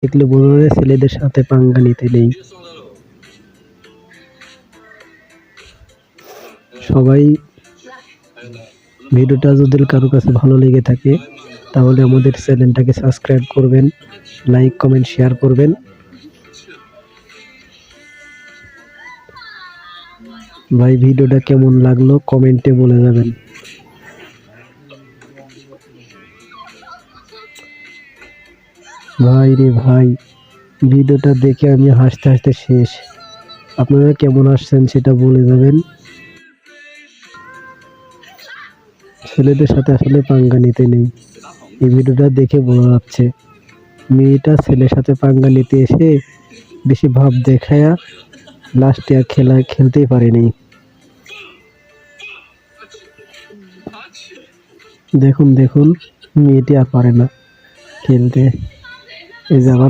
দেখলে বোঝা যায় ছেলেদের সাথে পাঙ্গা নিতে নেই। সবাই ভিডিওটা যদি কারো কাছে ভালো লেগে থাকে তাহলে আমাদের চ্যানেলটাকে সাবস্ক্রাইব করবেন, লাইক কমেন্ট শেয়ার করবেন। ভাই ভিডিওটা কেমন লাগলো কমেন্টে বলে যাবেন। ভাই রে ভাই, ভিডিওটা দেখে আমি হাসতে হাসতে শেষ। আপনারা কেমন আসছেন সেটা বলে যাবেন। ছেলেদের সাথে আসলে পাঙ্গা নিতে নেই, এই ভিডিওটা দেখে বোঝা যাচ্ছে। মেয়েটা ছেলের সাথে পাঙ্গা নিতে এসে বেশি ভাব দেখায়া লাস্টে আর খেলতেই পারেনি। দেখুন দেখুন, মেয়েটি আর পারে না খেলতে। এই যে আবার